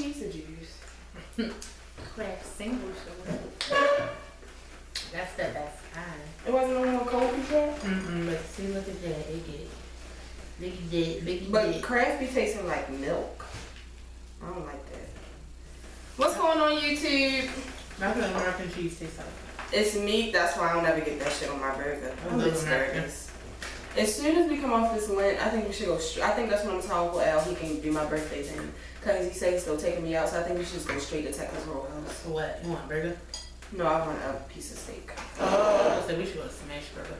cheese did you use? Kraft single sugar. That's the best kind. It wasn't on one cold before? But see, look at that. It get biggie. But Kraft be tasting like milk. I don't like that. What's going on YouTube? That's what American cheese tastes like. It's meat, that's why I don't ever get that shit on my burger. I love American. As soon as we come off this Lent, I think we should go I think that's what I'm telling Uncle Al he can do my birthday then. Cause he said he's still taking me out, so I think we should just go straight to Texas Roadhouse. So what? You want a burger? No, I want a piece of steak. Oh, so we should go to Smash Burger.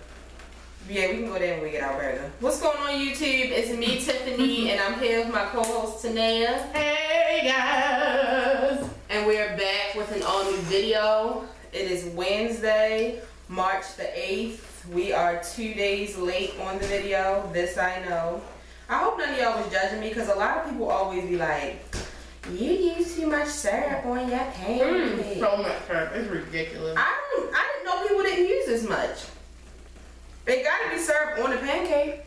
Yeah, we can go there when we get our burger. What's going on YouTube? It's me, Tiffany, and I'm here with my co-host Tanea. Hey guys! And we're back with an all-new video. It is Wednesday, March the 8th. We are 2 days late on the video. This I know. I hope none of y'all was judging me because a lot of people always be like, you use too much syrup on your pancakes. So much syrup. It's ridiculous. I didn't know people didn't use this much. It gotta be syrup on the pancake.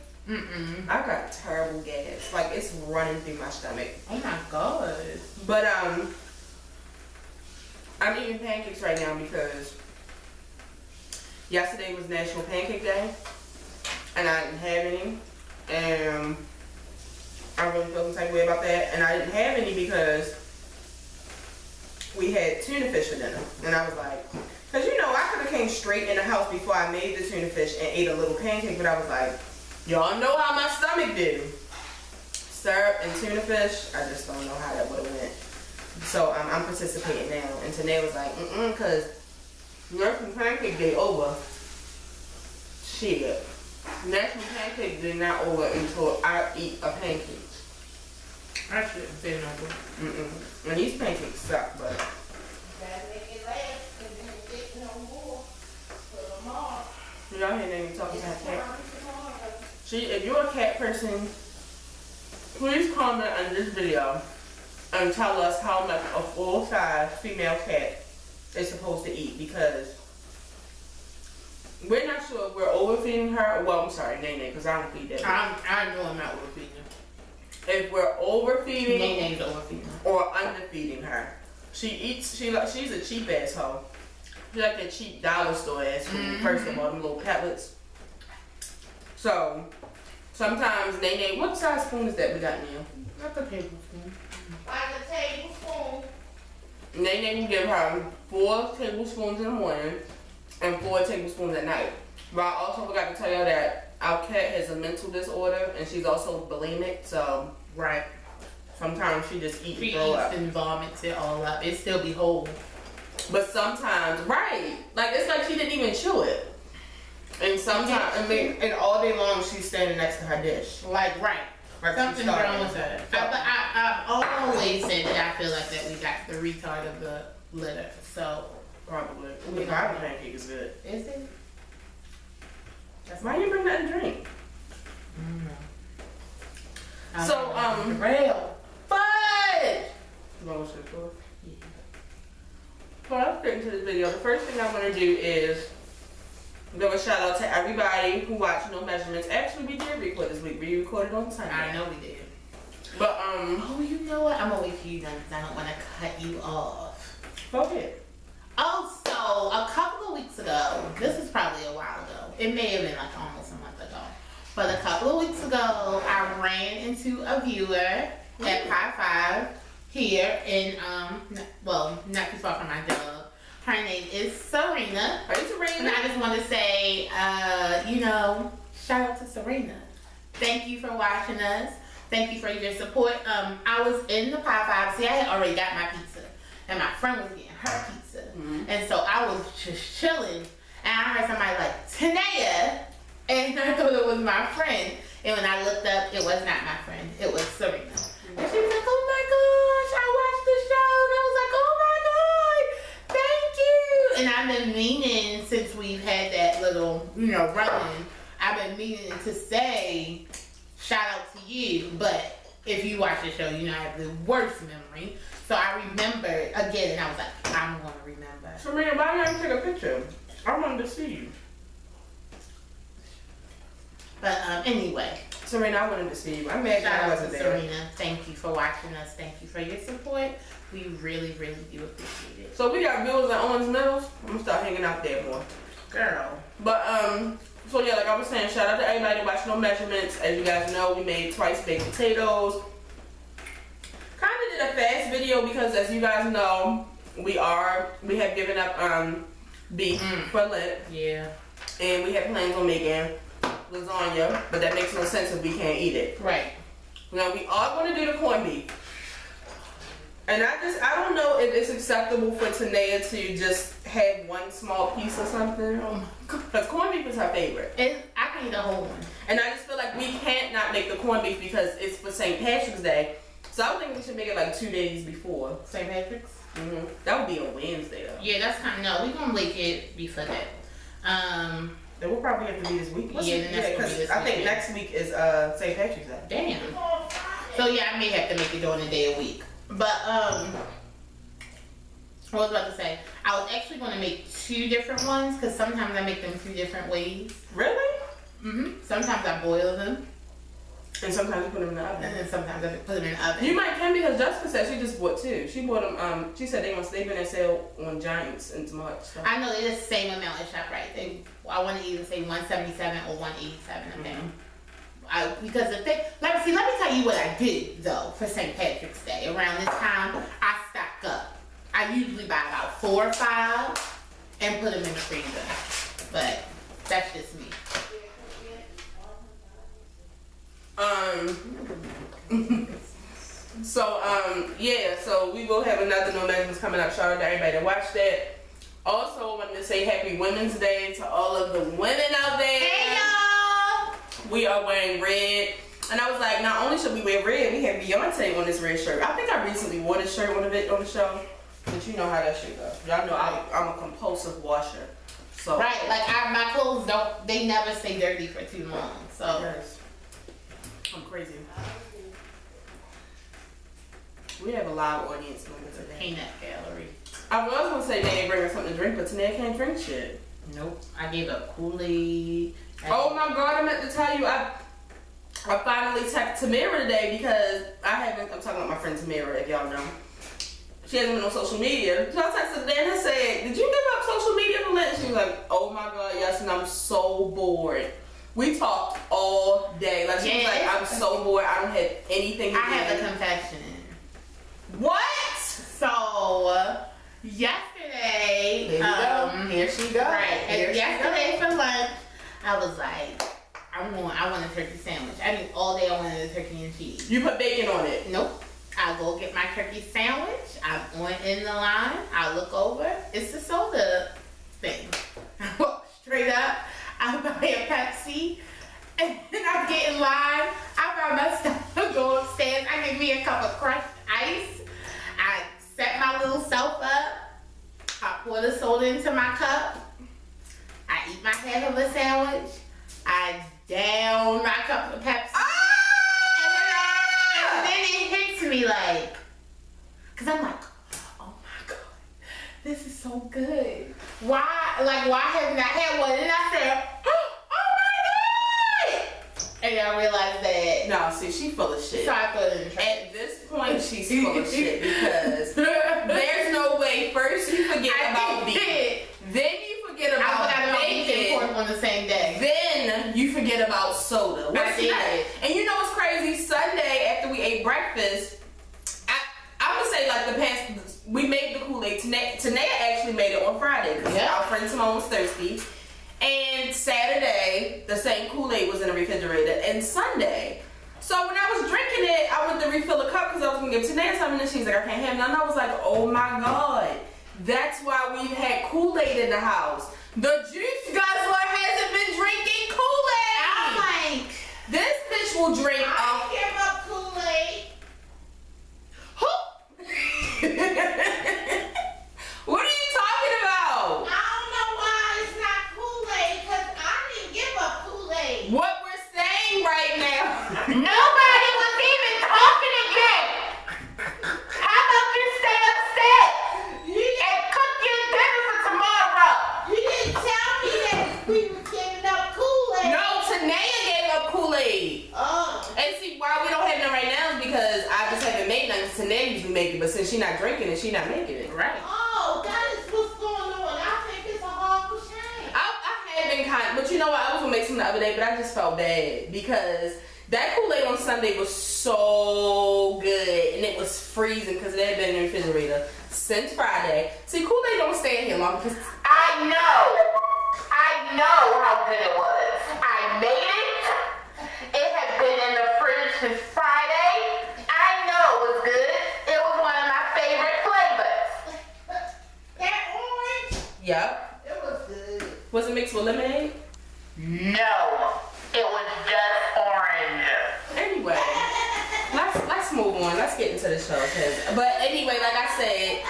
I got terrible gas. Like it's running through my stomach. Oh my god. But I'm eating pancakes right now because yesterday was National Pancake Day and I didn't have any, and I really feel some type of way about that. And I didn't have any because we had tuna fish for dinner, and I was like, cause you know I could have came straight in the house before I made the tuna fish and ate a little pancake, but I was like, y'all know how my stomach do. Syrup and tuna fish, I just don't know how that would have went. So I'm participating now, and Tanae was like, cause National Pancake Day over. Shit. National Pancake Day not over until I eat a pancake. I shouldn't say no more. And these pancakes suck, but. Gotta make it last, cause then it get no more for tomorrow. Y'all hear Nakey talking to her cat? If you're a cat person, please comment on this video and tell us how much a full-size female cat is supposed to eat, because we're not sure if we're overfeeding her. Well, I'm sorry, Nene, because I don't feed that. I know I'm not overfeeding her. If we're overfeeding Nene's overfeeding her. or underfeeding her. She's a cheap asshole. She like that cheap dollar store ass food, first of all, them little pellets. So sometimes Nene, what size spoon is that we got now? Not the tablespoon. Like a tablespoon. Nene can give her 4 tablespoons in the morning and 4 tablespoons at night. But I also forgot to tell y'all that our cat has a mental disorder and she's also bulimic, so Right. sometimes she just eats She and throw eats up. and vomits it all up. It still be whole. But sometimes, right, like it's like she didn't even chew it. And sometimes, and all day long she's standing next to her dish. Like, right. Like Something she's starving. wrong with her. I've always said that I feel like that we got the retard of the litter. So, Probably. The Bible pancake is good. is it? Why you bring that to drink? So, Rail. fudge! What was it for? Well, let's get into this video. The first thing I want to do is give a shout out to everybody who watched No Measurements. Actually, we did record this week. We recorded on Sunday. I know we did. But, Oh, you know what? I'm gonna wait for you done because I don't want to cut you off. go ahead. Oh, so a couple of weeks ago, this is probably a while ago. It may have been like almost a month ago. But a couple of weeks ago, I ran into a viewer at Pi 5 here in, well, not too far from my job. Her name is Serena. Are you Serena? And I just want to say, shout out to Serena. Thank you for watching us. Thank you for your support. I was in the Pi 5. See, I had already got my pizza. And my friend was getting her pizza. And so I was just chilling. And I heard somebody like, Tanea. And I thought it was my friend. And when I looked up, it was not my friend. It was Serena. And she was like, oh my gosh, I watched the show. And I was like, oh my God, thank you. And I've been meaning, since we've had that little, running, I've been meaning to say, shout out to you. But if you watch the show, you know I have the worst memory. So I remembered again, and I was like, I'm going to remember. Serena, why didn't you take a picture? I wanted to see you. But anyway, Serena, I wanted to see you. I'm mad that I Shout out to wasn't there. Serena. Thank you for watching us. Thank you for your support. We really, really do appreciate it. So we got Bills and Owens Mills. I'm gonna start hanging out there more. Girl. But so yeah, like I was saying, shout out to everybody watching No Measurements. As you guys know, we made twice baked potatoes. Kind of did a fast video because, as you guys know, we have given up beef for Lent. Yeah. And we had plans on making lasagna, but that makes no sense if we can't eat it. Right. Now we are going to do the corned beef. And I don't know if it's acceptable for Tanea to just have one small piece or something. Because corned beef is her favorite. I can eat a whole one. And I just feel like we can't not make the corned beef because it's for St. Patrick's Day. So I would think we should make it like 2 days before. St. Patrick's? That would be a Wednesday though. Yeah, that's kind of, no, we're going to make it before that. Then we'll probably have to be this week. Because I think next week is St. Patrick's Day. Damn. So yeah, I may have to make it during the day a week. But what was I about to say? I was actually going to make 2 different ones because sometimes I make them 2 different ways. Really? Sometimes I boil them. And sometimes you put them in the oven. And then sometimes I put them in the oven. You might can because Jessica said she just bought 2. She bought them. She said they've been on sale on Giants and some other stuff. I know they're the same amount at ShopRite. I want to either say 177 or 187 a pound. Because the thing, let me tell you what I do though for St. Patrick's Day. Around this time, I stock up. I usually buy about 4 or 5 and put them in the freezer. But that's just me. So we will have another No Measurements coming up. Shout out to everybody that watched that. Also, I wanted to say Happy Women's Day to all of the women out there. Hey y'all! We are wearing red. And I was like, not only should we wear red, we have Beyonce on this red shirt. I think I recently wore this shirt on the show. But you know how that shit goes. Y'all know I'm a compulsive washer. So Right, like my clothes they never stay dirty for too long. So yes. I'm crazy. We have a live audience member today. peanut gallery. I was gonna say they ain't bringing something to drink, but Tanea can't drink shit. Nope. I gave up Kool-Aid. Oh my god, I meant to tell you, I finally texted Tamara today because I'm talking about my friend Tamara, if y'all know. She hasn't been on social media. So I texted her and I said, did you give up social media for Lent? She was like, oh my god, yes, and I'm so bored. We talked all day. Like she was like, I'm so bored, I don't have anything to do. I have a confession. What? So yesterday, Here she goes. right, Here she yesterday for lunch, I was like, I want a turkey sandwich. I mean, all day I wanted a turkey and cheese. You put bacon on it. Nope. I go get my turkey sandwich. I'm in the line. I look over. It's the soda thing. I walk straight up. I buy a Pepsi. And then I get in line. I buy my stuff. I go upstairs. I get me a cup of crushed ice. I set my little self up. I pour the soda into my cup. I eat my half of a sandwich. I down my cup of Pepsi. And then it hits me like, cause I'm like, oh my god, this is so good. Why haven't I had one? And I said, oh my god! And I realized that. No, see, she full of shit. So I put it in the trash. At this point, she's full of shit because there's no way. First, you forget about beef. Then you forget about bacon. On the same day. Then you forget about soda. What's next? And you know what's crazy? Sunday after we ate breakfast, I would say like the past, we made the Kool-Aid. Tanea actually made it on Friday because our friend Simone was thirsty. And Saturday, the same Kool-Aid was in the refrigerator. And Sunday, so when I was drinking it, I went to refill a cup because I was gonna give Tanea something, and she's like, I can't have none. And I was like, oh my god, that's why we've had Kool-Aid in the house. The juice guzzler hasn't been drinking Kool-Aid. I'm like, this bitch will drink. I give up Kool-Aid. What are you talking about? I don't know why it's not Kool-Aid, because I didn't give up Kool-Aid. What we're saying right now. nobody was even talking again. How about you stay upset and cook your dinner for tomorrow? You didn't tell me that we were giving up Kool-Aid. No, Tanea gave up Kool-Aid. Oh. to Nanny usually make it, but since she not drinking it, she not making it. Right. Oh, that is what's going on. I think it's a horrible shame. I had been but you know what? I was gonna make some the other day, but I just felt bad because that Kool-Aid on Sunday was so good and it was freezing because it had been in the refrigerator since Friday. See, Kool-Aid don't stay in here long because I know how good it was. I made it. It had been in the fridge since Friday. I know it was good. It was one of my favorite flavors. That orange, yep. it was good. Was it mixed with lemonade? No, it was just orange. Anyway, let's move on. Let's get into the show. But anyway, like I said,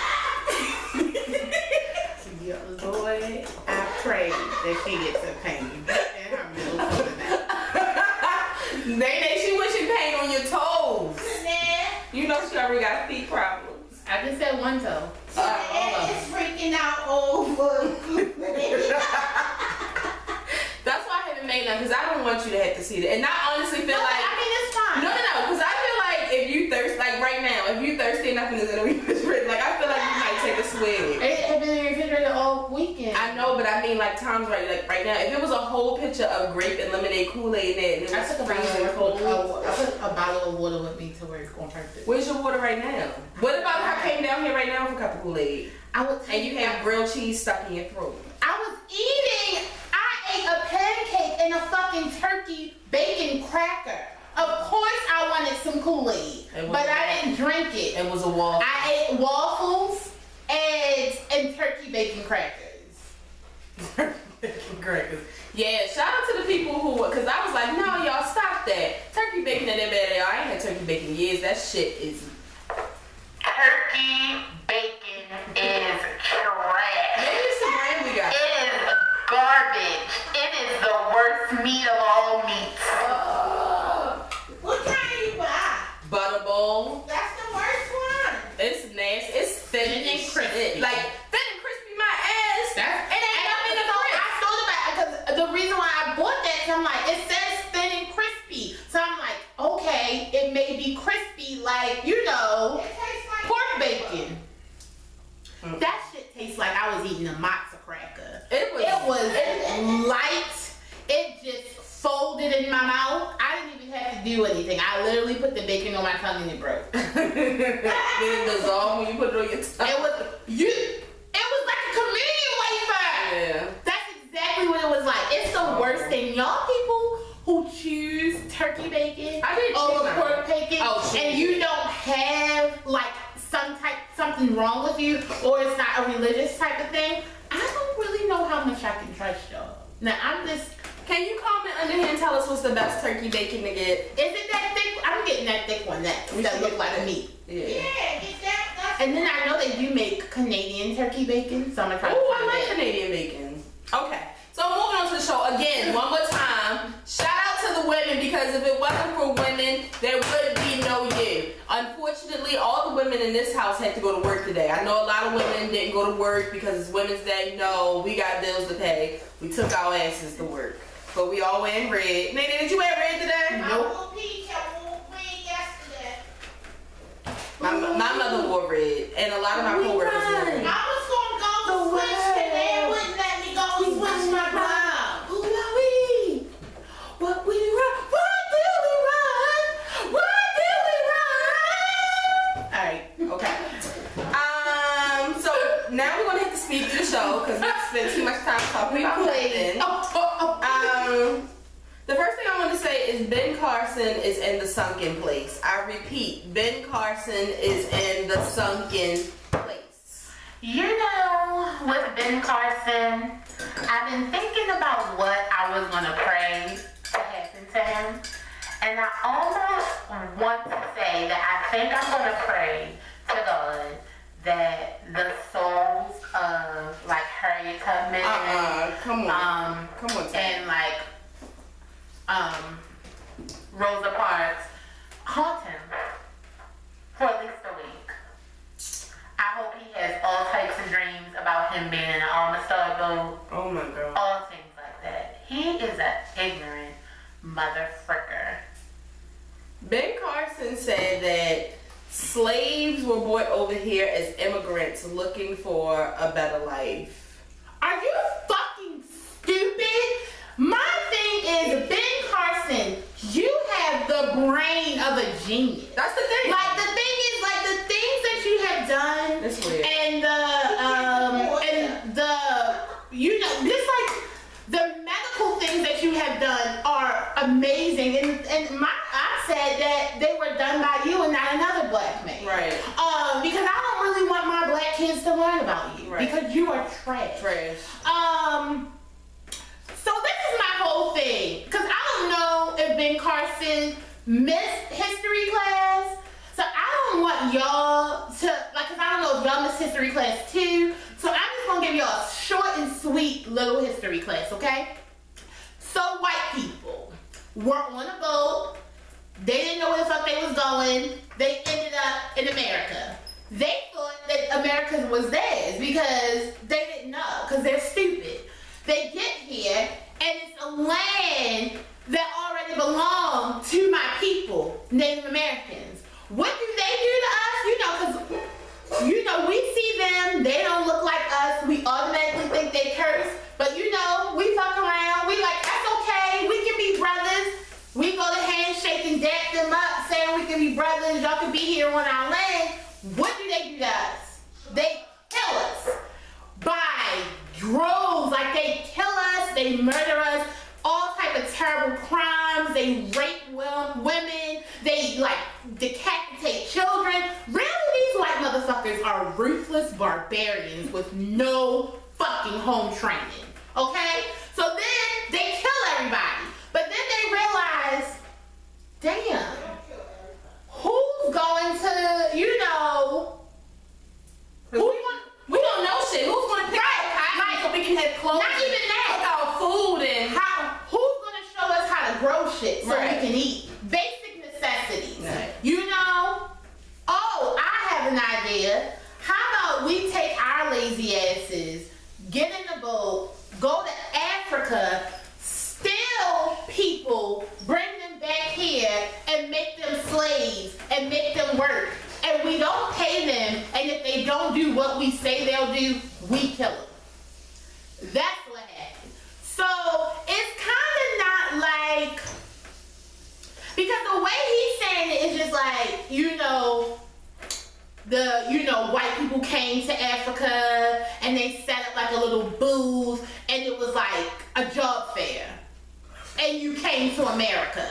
Boy, I pray that she gets a pain in her middle toenail. Nene, she wishing pain on your toes. Nah. You know she already got feet problems. I just said one toe. It is freaking out over. That's why I haven't made none, because I don't want you to have to see that. And I honestly feel like... I mean, it's fine. No, because I feel like if you thirst, like right now, if you thirsty enough and it's in the refrigerator, like I feel like you might take a swig. It had been in the refrigerator all weekend. I know, but I mean like times like right now, if it was a whole picture of grape and lemonade Kool-Aid in it, and it I was took freezing cold. I put a bottle of water with me to where it's going to turn. Where's your water right now? What about if I came down here right now with a cup of Kool-Aid? And you have grilled cheese stuck in your throat? I was eating. I ate a pancake and a fucking turkey bacon cracker. Of course I wanted some Kool-Aid, but I didn't drink it. It was a waffle. I ate waffles, eggs, and turkey bacon crackers. Bacon crackers. Yeah, shout out to the people who, because I was like, no, y'all stop that. Turkey bacon ain't that bad. I ain't had turkey bacon in years. That shit is... Turkey bacon is trash. Maybe it's the brand we got. It is garbage. It is the worst meat of all meats. What kind you buy? Butterball. That's the worst one. It's nasty. It's thin and crispy. Like, thin and crispy my ass. It ain't nothing to crisp. I thought about it because the reason why I bought that, I'm like, it says thin and crispy. So I'm like, okay, it may be crispy like, you know, It tastes like pork bacon. That shit tastes like I was eating a matzo cracker. It was light. It just folded in my mouth. I didn't even have to do anything. I literally put the bacon on my tongue and it broke. Did it dissolve when you put it on your tongue? It was like a communion wafer. Yeah. That's exactly what it was like. It's the worst thing. Y'all people who choose turkey bacon over pork bacon and you don't have like something wrong with you or it's not a religious type of thing, I don't really know how much I can trust y'all. Now Can you comment under here and tell us what's the best turkey bacon to get? Is it that thick? I'm getting that thick one that look like meat. Yeah. Yeah, get that. And then I know they do make Canadian turkey bacon, so I'm gonna try to Oh, find I like that. Canadian bacon. Okay, so moving on to the show again, one more time. Shout out to the women, because if it wasn't for women, there would be no you. Unfortunately, all the women in this house had to go to work today. I know a lot of women didn't go to work because it's Women's Day. No, we got bills to pay. We took our asses to work. But we all wearing red. Nene, did you wear red today? I wore peach. I wore green yesterday. My mother wore red, and a lot of my coworkers wore red. I was gonna go switch and they wouldn't let me go switch my brown. Who are we? What we run? What do we run? What do we run? Alright. Okay. So now we're gonna hit the speed through the show because we spent too much time talking about nothing. The first thing I want to say is Ben Carson is in the sunken place. I repeat, Ben Carson is in the sunken place. You know, with Ben Carson, I've been thinking about what I was gonna pray to happen to him. And I almost want to say that I think I'm gonna pray to God that the souls of like Harriet Tubman Come on, and like Rosa Parks haunt him for at least a week. I hope he has all types of dreams about him being an All-Star boat. Oh my God. All things like that. He is an ignorant motherfucker. Ben Carson said that slaves were brought over here as immigrants looking for a better life. Are you fucking stupid? My thing is, Ben Carson, you have the brain of a genius. That's the thing. Like, the thing is, like, the things that you have done, That's weird. and you know, just like the medical things that you have done are amazing. And I said that they were done by you and not another black man. Right. Because I don't really want my black kids to learn about you. Right. Because you are trash. Trash. So this is my whole thing. Because I don't know if Ben Carson missed history class. So I don't want y'all to, like, because I don't know if y'all missed history class too. So I'm just going to give y'all a short and sweet little history class, okay? So white people were on a boat. They didn't know where the fuck they was going. They ended up in America. They thought that America was theirs because they didn't know, because they're stupid. They get here, and it's a land that already belonged to my people, Native Americans. What do they do to us? You know, because, you know, we see them, they don't look like us, we automatically think they curse, but you know, we fuck around, we like, that's okay, we can be brothers. We go to handshake and dap them up, saying we can be brothers, y'all can be here on our land. What do they do to us? They kill us by droves. Like, they kill us, they murder us, all type of terrible crimes. They rape women, they like decapitate children. Really, these white motherfuckers are ruthless barbarians with no fucking home training. Okay? So then they kill everybody. But then they realize, damn, who's going to, you know, we don't know shit. Who's going to pick out cotton so we can have clothes? Not even that. Pick out food and who's going to show us how to grow shit so Right. we can eat? Basic necessities. Right. You know? Oh, I have an idea. How about we take our lazy asses, get in the boat, go to Africa, steal people, bring them back here, and make them slaves, and make them work. And we don't pay them, and if they don't do what we say they'll do, we kill them. That's what happened. So, it's kind of not like, because the way he's saying it is just like, white people came to Africa, and they set up like a little booth, and it was like a job fair. And you came to America.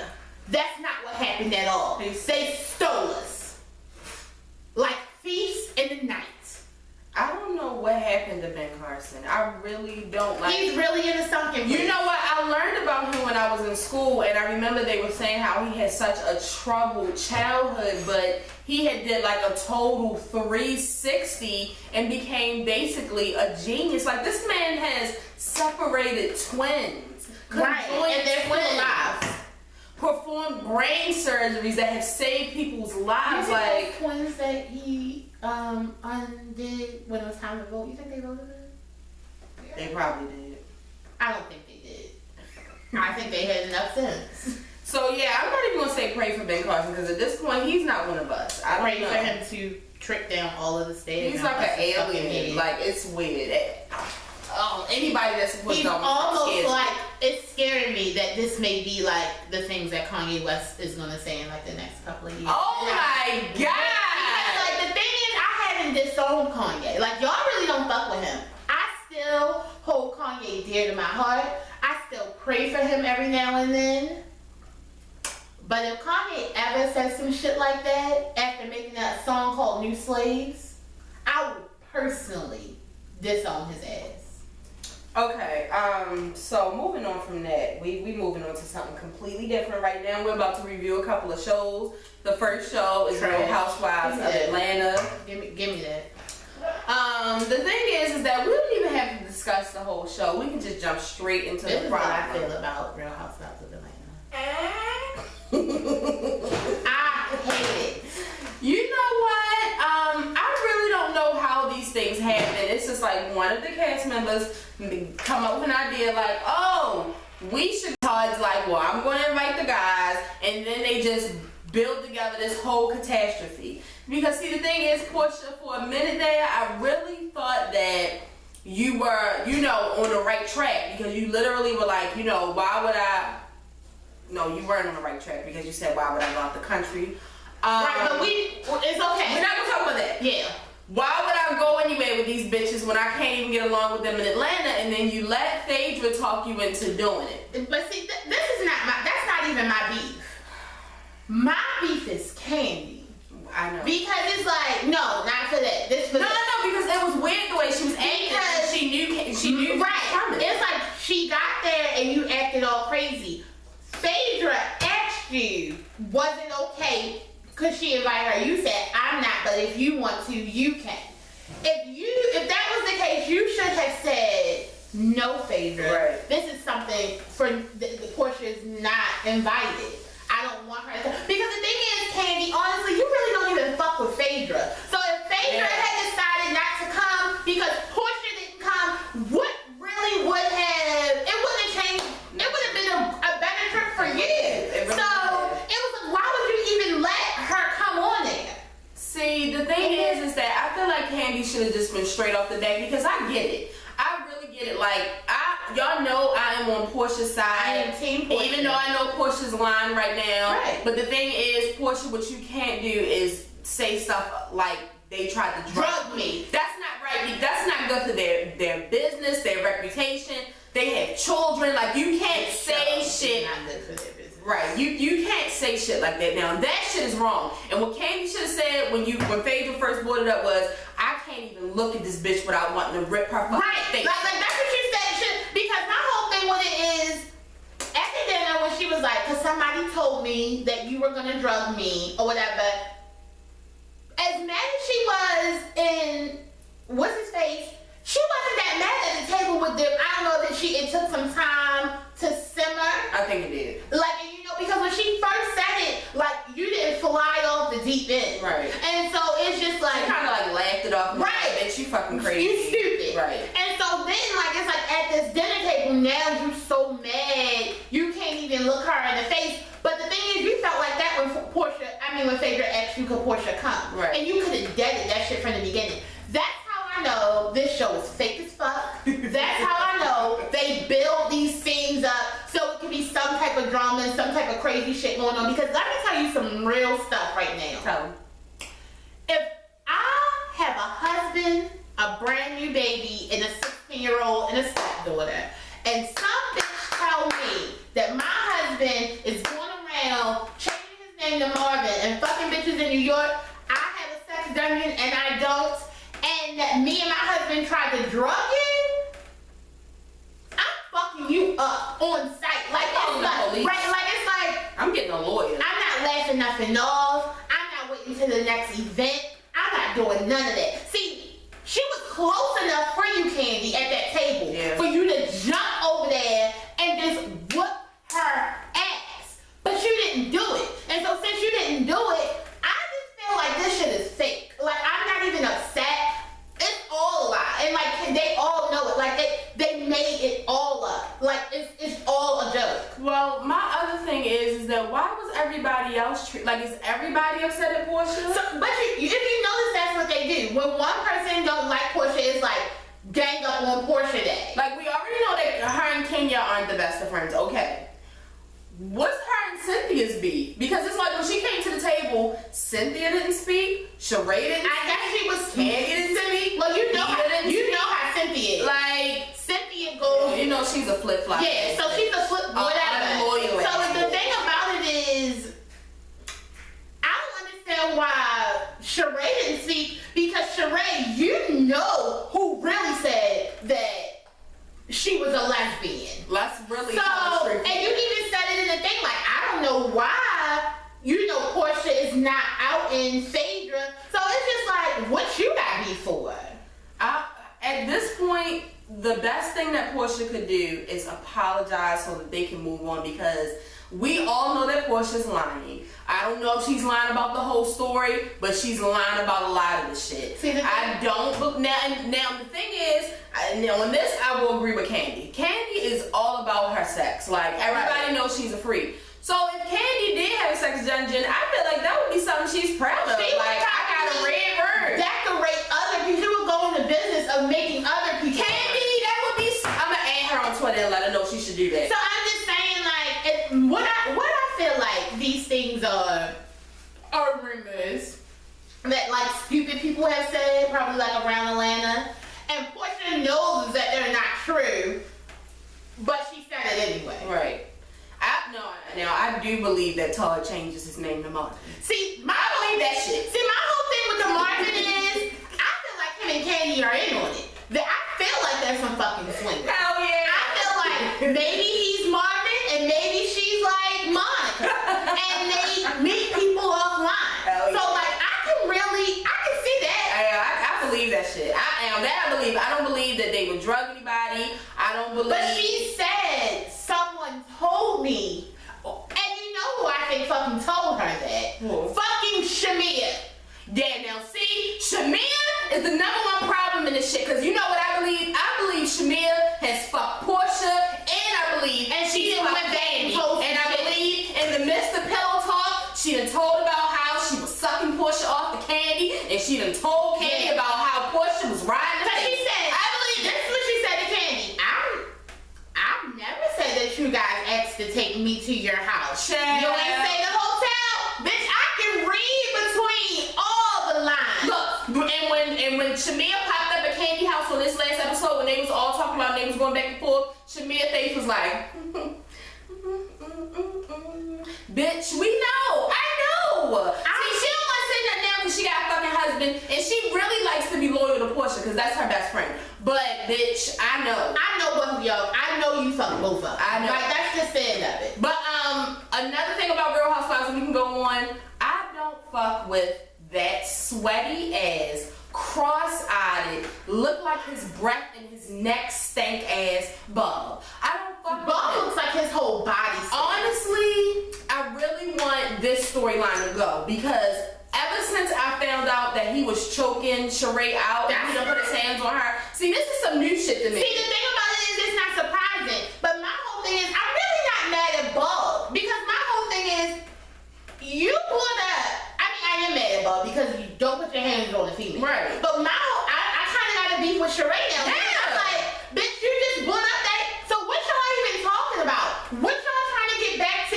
That's not what happened at all. They stole us. Like thieves in the night. I don't know what happened to Ben Carson. I really don't like. He's really in the Sunken. You know what? I learned about him when I was in school, and I remember they were saying how he had such a troubled childhood, but he had did like a total 360 and became basically a genius. Like, this man has separated twins. Right, and they're still alive. Performed brain surgeries that have saved people's lives. You think Like, those twins that he undid when it was time to vote, you think they voted in? they probably did. I don't think they did. I think they had enough sense. So yeah, I'm not even gonna say pray for Ben Carson, because at this point he's not one of us. I don't Pray know. for him to trick down all of the stairs. He's like an alien. Like, it's weird. Anybody that's supposed He's to almost like, it's scaring me that this may be like the things that Kanye West is gonna say in like the next couple of years. Oh my God! Because like, the thing is, I haven't disowned Kanye. Like, y'all really don't fuck with him. I still hold Kanye dear to my heart. I still pray for him every now and then. But if Kanye ever says some shit like that after making that song called New Slaves, I would personally disown his ass. Okay, so moving on from that, we moving on to something completely different right now. We're about to review a couple of shows. The first show is Real Housewives of Atlanta. Give me that. The thing is that we don't even have to discuss the whole show. We can just jump straight into This the is what I problem. feel about Real Housewives of Atlanta. I hate it. You know what? I really don't know how these things happen. It's just like one of the cast members come up with an idea like, oh, we should. It's like, well, I'm going to invite the guys, and then they just build together this whole catastrophe. Because see, the thing thing is, Portia, for a minute there, I really thought that you were, you know, on the right track, because you literally were like, you know, why would I? No, you weren't on the right track, because you said, why would I go out the country? Right, but it's okay. We're not gonna talk about that. Yeah. Why would I go anywhere with these bitches when I can't even get along with them in Atlanta? And then you let Phaedra talk you into doing it. But see, this is not that's not even my beef. My beef is Candy. I know. Because it's like, no, not for that. This for no, because it was weird the way she was acting. Because she knew right. It's like she got there and you acted all crazy. Phaedra asked you, was it okay? Because she invited her. You said, I'm not, but if you want to, you can. If that was the case, you should have said, no, Phaedra. Right. This is something for the Portia is not invited. I don't want her to. Because the thing is, Candy, honestly, you really don't even fuck with Phaedra. So if Phaedra had decided not to come because Portia didn't come, what really would have, it wouldn't have changed, it would have been a better trip for you. Really so it was like, why would you even let her come on there? See, the thing is that I feel like Candy should have just been straight off the bat, because I get it. I really get it. Like, y'all know I am on Portia's side. I am team Portia. Even though I know Portia's lying right now. Right. But the thing is, Portia, what you can't do is say stuff like they tried to drug me. That's not right. That's not good for their business, their reputation. They have children. Like, you can't say shit. Not good for their business. Right, you can't say shit like that. Now that shit is wrong. And what Candy should have said when Phaedra first brought it up was, I can't even look at this bitch without wanting to rip her fucking face. Like that's what you said. Because my whole thing with it is, at the dinner when she was like, because somebody told me that you were gonna drug me or whatever. As mad as she was in what's his face, she wasn't that mad at the table with them. I don't know that it took some time to simmer. I think it did. Like, you know, because when she first said it, like, you didn't fly off the deep end. Right. And so it's just like, she kind of like laughed it off. Right. Bitch, you fucking crazy. You stupid. Right. And so then, like, it's like at this dinner table, now you so mad, you can't even look her in the face. But the thing is, you felt like that when Phaedra asked you, could Portia come? Right. And you could have deaded that shit from the beginning. That's how I know this show is fake as fuck. That's how I know they build these scenes up so it can be some type of drama and some type of crazy shit going on. Because let me tell you some real stuff right now. Tell them. If I have a husband, a brand new baby, and a 16-year-old and a stepdaughter, and some bitch tell me that my husband is going around changing his name to Marvin and fucking bitches in New York, I have a sex dungeon and I don't, and that me and my husband tried to drug you, I'm fucking you up on sight. Like, it's like, right, like, it's like, I'm getting a lawyer. I'm not laughing nothing off. I'm not waiting to the next event. I'm not doing none of that. See, she was close enough for you, Candy, at that table, for you to jump over there and just whoop her ass. But you didn't do it. And so since you didn't do it, I just feel like this shit is fake. Like, I'm not even upset. It's all a lie. And like, they all know it. Like, they made it all up. Like, it's all a joke. Well, my other thing is that why was everybody else like, is everybody upset at Portia? So, but if you notice, that's what they do. When one person don't like Portia, it's like gang up on Portia Day. Like, we already know that her and Kenya aren't the best of friends. Okay. What's her and Cynthia's beef? Because it's like when she came to the table, Cynthia didn't speak, Sheree didn't I guess she was Candy didn't speak. Well, you know how Cynthia is. Like, Cynthia goes. You know she's a flip-flop. Yeah, so she's a flip whatever. So the thing about it is, I don't understand why Sheree didn't speak, because Sheree, you know who really said that she was a lesbian. Let's really so, and you even said it in the thing, like, I don't know why, you know, Portia is not out in Phaedra. So it's just like, what you got me for? At this point, the best thing that Portia could do is apologize so that they can move on, because we all know that Portia's lying. I don't know if she's lying about the whole story, but she's lying about a lot of the shit. I don't. Now the thing is, on this I will agree with Candy. Candy is all about her sex. Like, everybody knows she's a freak. So if Candy did have a sex dungeon, I feel like that would be something she's proud of. Like, I got a red decorate other people. She would go in the business of making other people. Candy, that would be. I'm gonna add her on Twitter and let her know she should do that. So I'm just saying, like, what I feel like these things are rumors that like stupid people have said, probably like around Atlanta, and Portia knows that they're not true, but she said it anyway. Right. I do believe that Todd changes his name to Martin. See, I believe that shit. See, my whole thing with the Martin is, I feel like him and Candy are in on it. I feel like there's some fucking swing. Hell yeah. I feel like maybe he's Marvin and maybe she's like Monica, and they meet people offline. Hell yeah. So like, I can see that. I believe that shit. I believe. I don't believe that they would drug anybody. I don't believe. But she said someone told me, and you know who I think fucking told her that? Who? Fucking Shamia. Yeah, now see, Shamia is the number one problem in this shit. Cause you know what I believe? I believe Shamia has fucked Portia, and I believe she didn't fucked went back and Danny. posted And I shit. believe in the midst of pillow talk, she done told about how she was sucking Portia off the Candy, and she done told Candy about how Portia was riding the Cause she face. said, I believe this is what she said to Candy. I've never said that you guys asked to take me to your house. Child. You ain't say the hotel. Bitch, I can read between all the lines. Look, and when Shamia popped up at Candy House on this last episode, when they was all talking about, they was going back and forth, Shamia's face was like, bitch, we know, I know. See, she don't want to say nothing now because she got a fucking husband, and she really likes to be loyal to Portia because that's her best friend. But bitch, I know both of y'all. I know you fuck both of them. I know. Like, that's just the end of it. But another thing about Real Housewives, and we can go on, I don't fuck with that sweaty ass, cross-eyed, look like his breath and his neck stank ass Bub. I don't fuck with Bub him. looks like his whole body. Honestly, I really want this storyline to go because ever since I found out that he was choking Sheree out and he done put his hands on her, see, this is some new shit to me. See, the thing about it is it's not surprising. But my whole thing is, I'm really not mad at Bub. Because my whole thing is, you put up, I am mad at Bub because you don't put your hands on the female. Right. But I kind of got to beef with Sheree now. Yeah. I'm like, bitch, you just put up that. So what y'all even talking about? What y'all trying to get back to,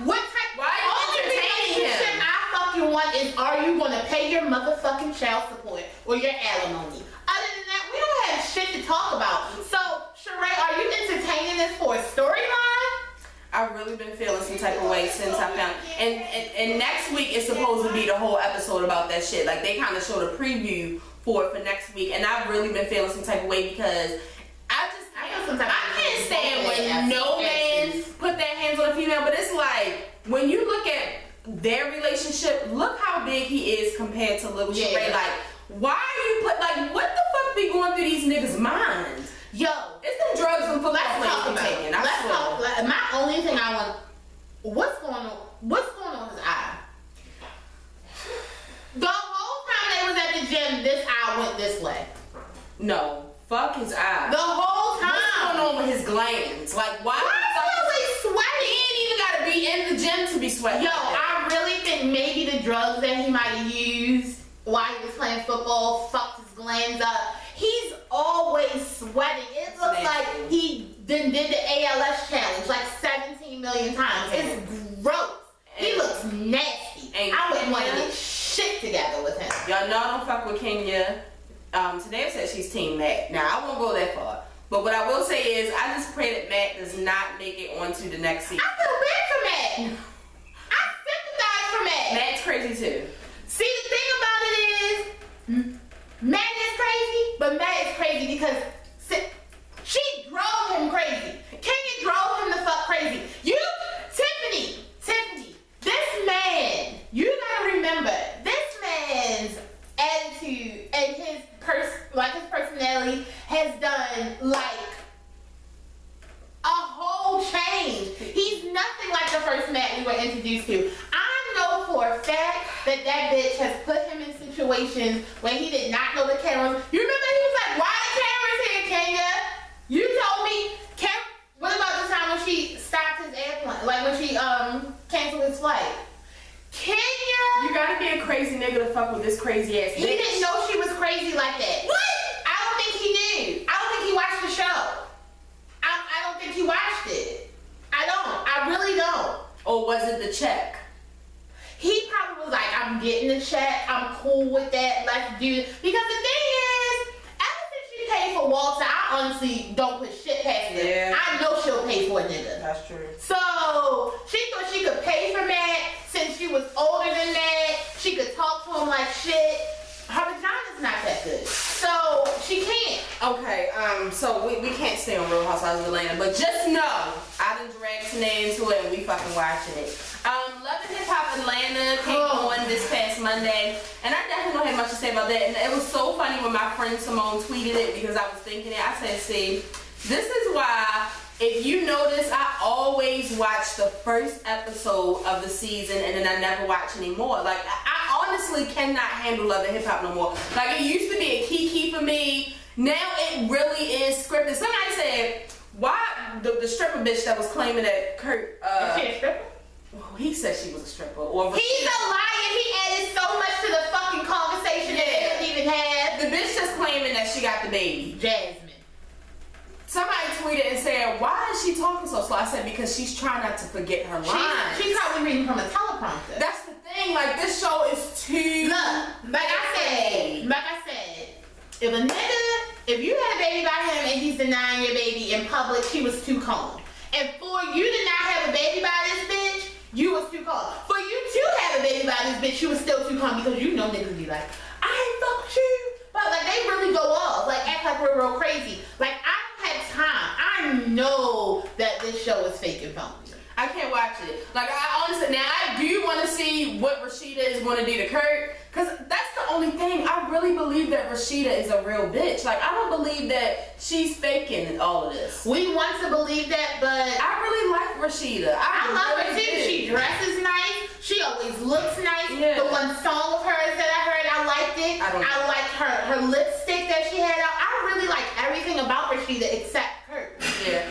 what type? Why are you entertaining him? I fucking want is, are you going to pay your motherfucking child support or your alimony? Other than that, we don't have shit to talk about. So, Sheree, are you entertaining this for a storyline? I've really been feeling some type of way since I found, and next week is supposed to be the whole episode about that shit. Like they kind of showed a preview for it for next week, and I've really been feeling some type of way because I can't stand when no man put their hands on a female. But it's like when you look at their relationship, look how big he is compared to Lil Sheree. Like, why are you what the fuck be going through these niggas' minds? Yo, it's them drugs and football let's talk players about taking. it. Let's talk. My only thing I want, what's going on with his eye? The whole time they was at the gym, this eye went this way. No, fuck his eye. The whole time. What's going on with his glands? Like, why was he sweating? He ain't even gotta be in the gym to be sweating. Yo, I really think maybe the drugs that he might have used while he was playing football fucked his glands up. He's always sweating. It looks like he did the ALS challenge like 17 million times. It's gross. He looks nasty. I wouldn't want to get shit together with him. Y'all know I don't fuck with Kenya. Today said she's Team Matt. Now, I won't go that far. But what I will say is, I just pray that Matt does not make it onto the next season. I feel bad for Matt. I sympathize for Matt. Matt's crazy too. See, the thing about it is, Matt is crazy, but Matt is crazy because she drove him crazy. Kenya drove him the fuck crazy. Tiffany, this man, you gotta remember, this man's attitude and his personality has done like a whole change. He's nothing like the first Matt we were introduced to. I know for a fact that bitch has put him in situations where he did not know the cameras. You remember he was like, why the cameras here, Kenya? You told me, what about the time when she stopped his airplane? Like when she canceled his flight? Kenya! You gotta be a crazy nigga to fuck with this crazy ass bitch. He didn't know crazy like that. What? I don't think he knew. I don't think he watched the show. I don't think he watched it. I don't. I really don't. Or was it the check? He probably was like, I'm getting the check. I'm cool with that. Let's do it. Because the thing is, ever since she paid for Walter, I honestly don't put shit past her. Yeah. I know she'll pay for a nigga. That's true. So she thought she could pay for Matt since she was older than Matt. She could talk to him like shit. Her vagina's not that good, so she can't. Okay, so we can't stay on Real Housewives of Atlanta, but just know I done dragged Tanae into it and we fucking watching it. Love and Hip Hop Atlanta came on this past Monday, and I definitely don't have much to say about that. And it was so funny when my friend Simone tweeted it because I was thinking it. I said, see, this is why. If you notice, I always watch the first episode of the season and then I never watch anymore. Like, I honestly cannot handle Love and Hip Hop no more. Like, it used to be a kiki for me. Now it really is scripted. Somebody said, why the stripper bitch that was claiming that Kurt, Is she a stripper? he said she was a stripper. Or He's a liar. He added so much to the fucking conversation that they don't even have. the bitch that's claiming that she got the baby. Jasmine. Somebody tweeted and said, why is she talking so slow? I said, because she's trying not to forget her lines. She's probably reading from a teleprompter. That's the thing. Like, this show is too. Look, like I said, if you had a baby by him and he's denying your baby in public, she was too calm. And for you to not have a baby by this bitch, you was too calm. For you to have a baby by this bitch, you was still too calm because you know niggas be like, I ain't fuck with you. But like they really go off, like act like we're real crazy. Like I don't have time. I know that this show is fake and phony. I can't watch it. Like, I honestly, now I do want to see what Rashida is going to do to Kurt, because that's the only thing. I really believe that Rashida is a real bitch. Like, I don't believe that she's faking all of this. We want to believe that, but I really like Rashida. I love her really too. do. She dresses nice. She always looks nice. Yeah. The one song of hers that I heard, I liked it. I liked her lipstick that she had out. I really like everything about Rashida except Kurt. Yeah.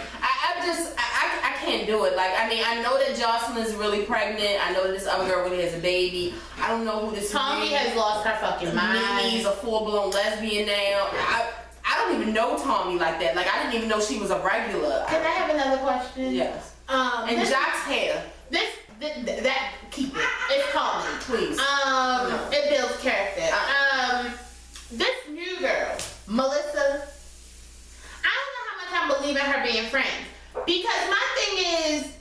I can't do it. Like, I mean, I know that Jocelyn is really pregnant. I know that this other girl really has a baby. I don't know who this Tommy has lost her fucking mind. He's a full-blown lesbian now. I don't even know Tommy like that. Like, I didn't even know she was a regular. Can I have another question? Yes. And this, Jock's hair. That keep it. It's comedy. Please. No. It builds character. This new girl, Melissa. I don't know how much I believe in her being friends. Because my thing is,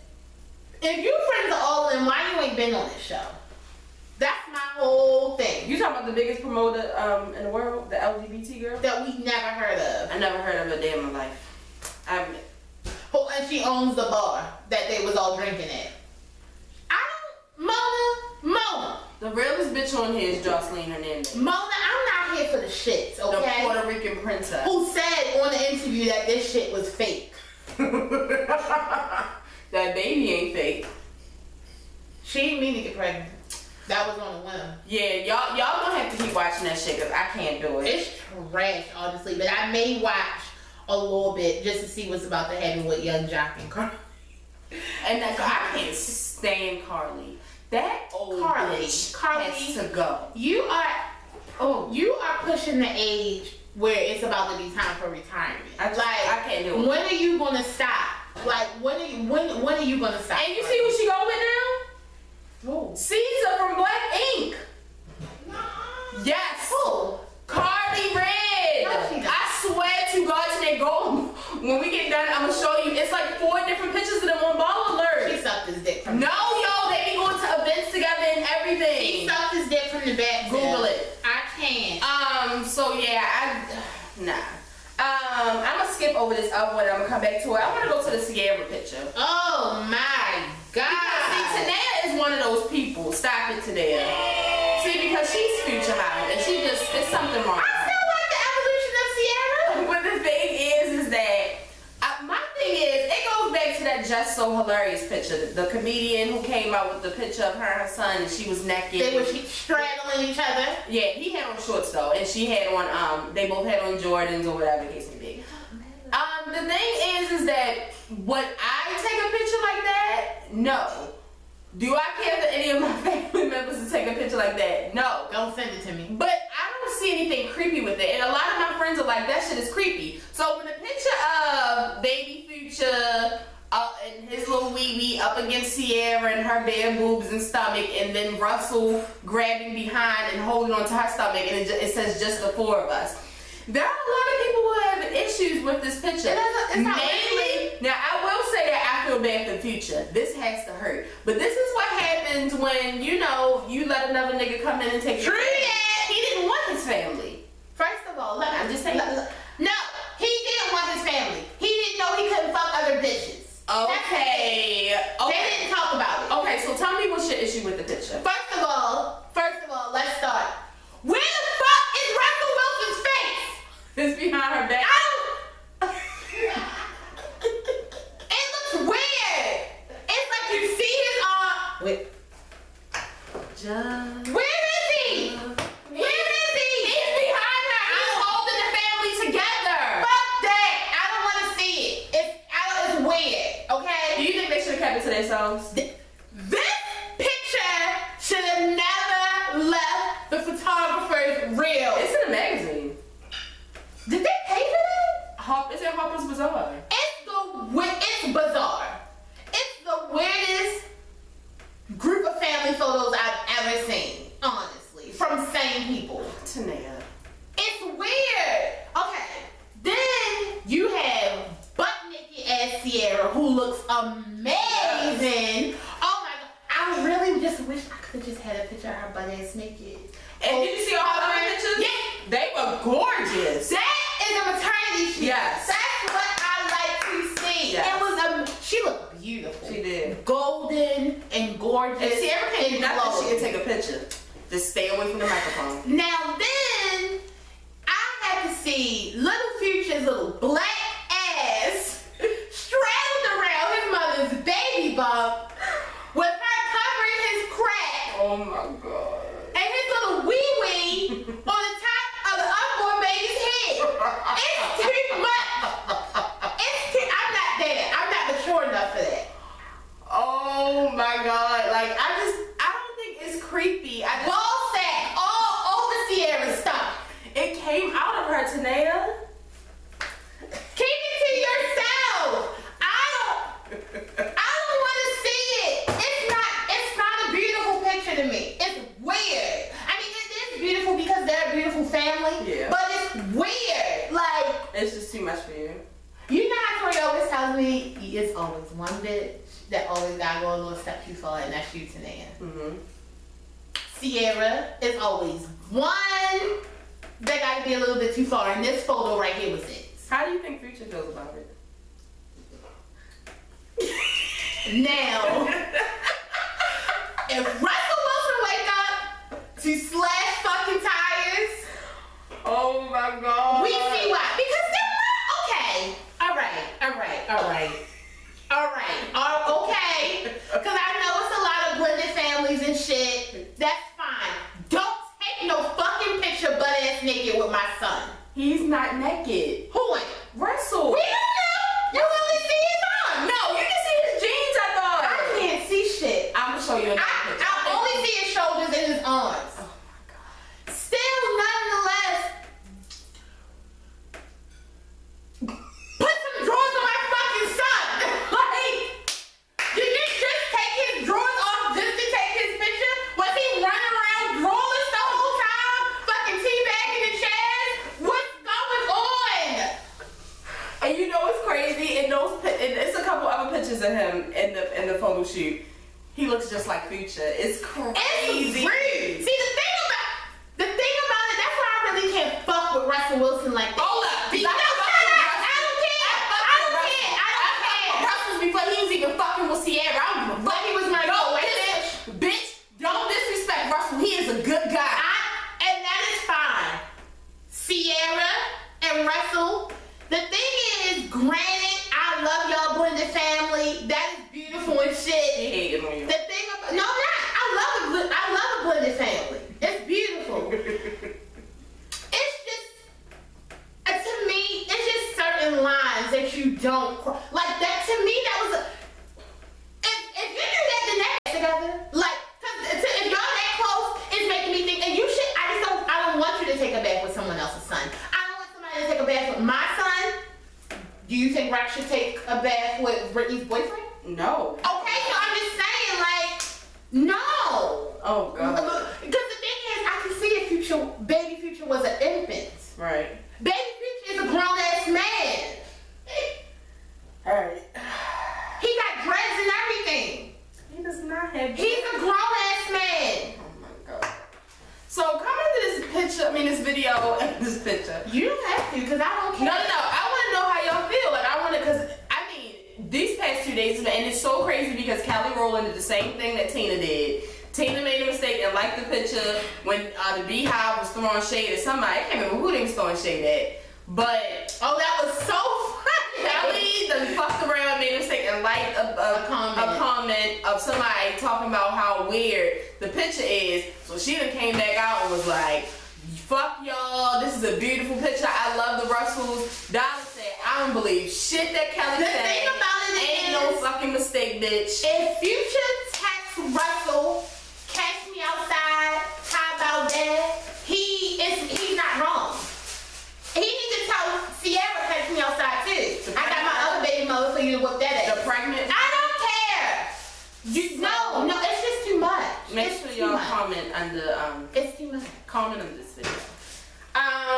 if you friends are all in, why you ain't been on this show? That's my whole thing. You talking about the biggest promoter in the world, the LGBT girl? That we never heard of. I never heard of a day in my life. And she owns the bar that they was all drinking at. Mona. The realest bitch on here is Jocelyn Hernandez. Mona, I'm not here for the shits, okay? The Puerto Rican princess. Who said on the interview that this shit was fake. That baby ain't fake. She didn't mean to get pregnant. That was on a whim. Yeah, y'all gonna have to keep watching that shit because I can't do it. It's trash, honestly, but I may watch a little bit just to see what's about to happen with Young Jock and Carly. And I can't stand Carly. That old bitch has to go. You are pushing the age where it's about to be time for retirement. I can't do it. When are you gonna stop? Like when are you gonna stop? And you see what she go with now? Who? Caesar from Black Ink. Yes. Who? Cardi Red. No, she doesn't. I swear to God, today go. When we get done, I'm gonna show you. It's like 4 different pictures of them on Ball Alert. She sucked his dick from No, yo, they be going to events together and everything. She sucked his dick from the back. Google it. I can't. So yeah, I'm gonna skip over this other one. I'm gonna come back to it. I want to go to the Ciara picture. Oh my God. Because see, Tanea is one of those people. Stop it, Tanea. See, because she's future high and she just, it's something wrong. I still like the evolution of Ciara. But the thing is that my thing is, it goes back to that Just So Hilarious picture. The comedian who came out with the picture of her and her son, and she was naked. They were straddling each other. Yeah, he had on shorts though, and she had on, they both had on Jordans or whatever the case may be. The thing is that would I take a picture like that? No. Do I care for any of my family members to take a picture like that? No. Don't send it to me. But I don't see anything creepy with it. And a lot of my friends are like, that shit is creepy. So when the picture of baby Future and his little wee up against Ciara and her bare boobs and stomach, and then Russell grabbing behind and holding on to her stomach, and it says just the four of us. There are a lot of people who have issues with this picture. Mainly, now I will say that I feel bad for the Future. This has to hurt. But this is what happens when, you know, you let another nigga come in and take your family. He didn't want his family. First of all, I'm just saying. No, he didn't want his family. He didn't know he couldn't fuck other bitches. Okay. They didn't talk about it. Okay, so tell me what's your issue with the picture. First of all, let's start. Where the fuck is Russell Wilson's face? It's behind her back. It looks weird. It's like you see his arm. Wait. Where is he? Where is he? He's behind her. He's holding the family together. Fuck that. I don't want to see it. It's weird. Okay. Do you think they should have kept it to themselves? This picture should have never left the photographer's reel. It's in a magazine. Did they pay for that? It's in Harper's Bazaar. It's bizarre. It's the weirdest group of family photos I've ever seen, honestly, from sane people. Tanea. It's weird. Okay, then you have butt naked ass Ciara, who looks amazing. Oh my god, I really just wish I could have just had a picture of her butt ass naked. And did you see all the pictures? Yeah. They were gorgeous. That is a maternity shoot. Yes. That's what I like to see. Yes. It was she looked beautiful. She did. Golden and gorgeous. And Ciara came not that she glowing. could take a picture. Just stay away from the microphone. Now then, I had to see little Future's little black ass straddled around his mother's baby bump with her covering his crack. Oh my god. And his little wee on the top of the unborn baby's head. It's too much. I'm not there. I'm not mature enough for that. Oh my god. Like, I don't think it's creepy. Ball sack all over Ciara's stomach. It came out of her, Tanea. Keep it to yourself. I don't want to see it. It's not a beautiful picture to me. It's weird. I mean, it is beautiful because they're a beautiful family. Yeah. But it's weird. Like, It's just too much for you. you know how Tori always tells me, it's always one bitch that always gotta go a little step too far, and that's you, Tanea. Mm-hmm. Ciara is always one that gotta be a little bit too far, and this photo right here was it. How do you think Future feels about it? Now, if Russell Wilson wake up to slash fucking tires, Oh my god. we see why. Because they're not okay. Okay. Because I know it's a lot of blended families and shit. That's fine. Don't take no fucking picture butt ass naked with my son. He's not naked. Who ain't? Russell. We don't know. You only see his arms. No, you can see his jeans, I thought. I can't see shit. I'm gonna show you another picture. I only see his shoulders and his arms. Oh my god. Still, nonetheless, put some drawers on my fucking son. Like, did you just take his drawers off just to take his picture? Was he running around drawers the whole time? Fucking teabagging the chairs? What's going on? And you know what's crazy? In those, it's a couple other pictures of him in the photo shoot. He looks just like Future. It's crazy. It's rude. See, the thing about it, that's why I really can't fuck with Russell Wilson like that. Hold up. No, I don't care. Russell before he was even fucking with Ciara. I don't give a fuck. He was my Bitch, don't disrespect Russell. He is a good guy. And that is fine. Ciara and Russell, the thing is, granted, I love y'all blended family. That is beautiful and shit. He hated on you. The thing about, no, I'm not. I love a blended family. It's beautiful. It's just, to me, it's just certain lines that you don't cross. Like that, to me, that was a, if you do that, then that's together. Like, cause if y'all that close, it's making me think, and you should, I don't want you to take a back Do you think Rock should take a bath with Britney's boyfriend? No. Okay, so I'm just saying, like, no. Oh God. Because the thing is, I can see if baby Future was an infant. Right. Baby Future is a grown ass man. Alright. He got dreads and everything. He does not have. He's a grown ass man. Oh my God. So come into this video and this picture. You don't have to, because I don't care. No. I want to know how y'all feel. Like, these past 2 days, and it's so crazy because Kelly Rowland did the same thing that Tina did. Tina made a mistake and liked the picture when the Beehive was throwing shade at somebody. I can't remember who they was throwing shade at. But, oh, that was so funny. Kelly done fucked around, made a mistake, and liked a comment of somebody talking about how weird the picture is. So she done came back out and was like, fuck y'all, this is a beautiful picture. I love the Russells. Dollar said, I don't believe shit that Kelly said. The thing about it ain't no fucking mistake, bitch. If Future texts Russell, catch me outside, how about that? He's not wrong. He needs to tell Ciara, catch me outside too. I got my other baby mother for you to whoop that ass. The pregnant? I don't care. No, it's just too much. Make sure y'all comment under it's too much. Comment on this video.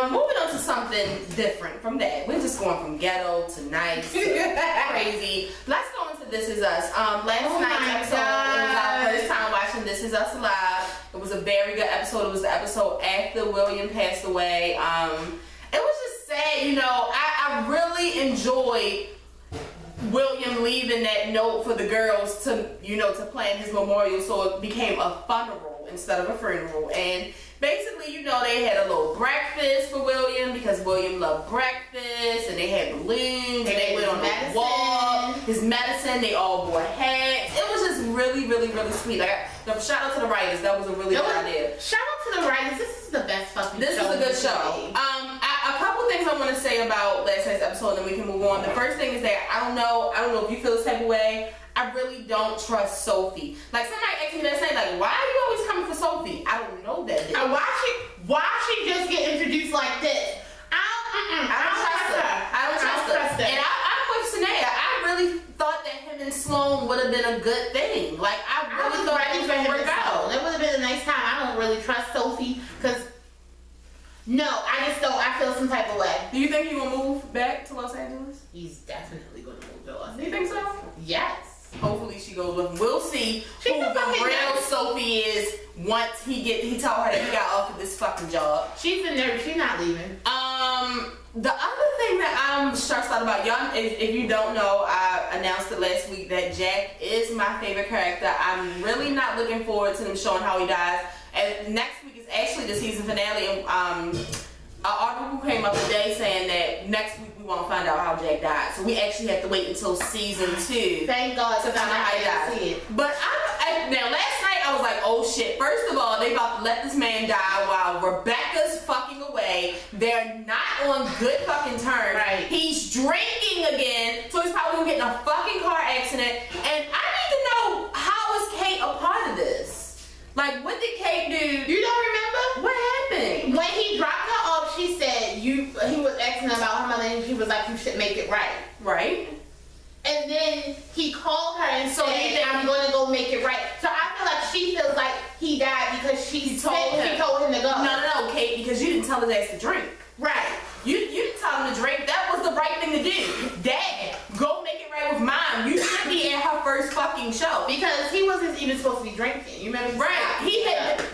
Moving on to something different from that. We're just going from ghetto to nice to crazy. Let's go into This Is Us. Last night's episode, it was our first time watching This Is Us live. It was a very good episode. It was the episode after William passed away. It was just sad, you know. I really enjoyed William leaving that note for the girls to plan his memorial, so it became a funeral instead of a funeral. And basically, they had a little breakfast for William because William loved breakfast, and they had balloons, and they went on the wall, his medicine, they all wore hats. It was just really, really, really sweet. Shout out to the writers. That was a really good idea. Shout out to the writers. This is the best fucking show. This is a good show. A couple things I want to say about last night's episode, and then we can move on. The first thing is that I don't know if you feel this type of way. I really don't trust Sophie. Like, somebody asked me that, say, like, why are you always coming for Sophie? I don't know that bitch. Why she just get introduced like this? I don't trust her. I don't trust her. And I'm with Sanaya. I really thought that him and Sloan would have been a good thing. Like, I really thought it was going to work out. It would have been a nice time. I don't really trust Sophie because, no, I just don't. I feel some type of way. Do you think he will move back to Los Angeles? He's definitely going to move to Los Angeles. Do you think so? Yes. Hopefully she goes with him. We'll see who the real Sophie is once he told her that he got offered this fucking job. She's a nerd. She's not leaving. The other thing that I'm stressed out about, y'all, if you don't know, I announced it last week that Jack is my favorite character. I'm really not looking forward to them showing how he dies. And next week is actually the season finale. An article came up today saying that next week we won't find out how Jack died. So we actually have to wait until season 2. Thank God to find out how he died. But now last night I was like, oh shit. First of all, they about to let this man die while Rebecca's fucking away. They're not on good fucking terms. Right. He's drinking again, so he's probably gonna get in a fucking car accident. And I need to know, how is Kate a part of this? Like, what did Kate do? You don't remember? What happened? When he dropped her off, she said, he was asking about her mother, and she was like, you should make it right. Right. And then he called her and said, I'm going to go make it right. So I feel like she feels like he died because she told him to go. No, Kate, because you didn't tell his ass to drink. Right. You didn't tell him to drink. That was the right thing to do. Dad, go make it right with Mom. You should be in her first fucking show. Because he wasn't even supposed to be drinking. You remember? Right.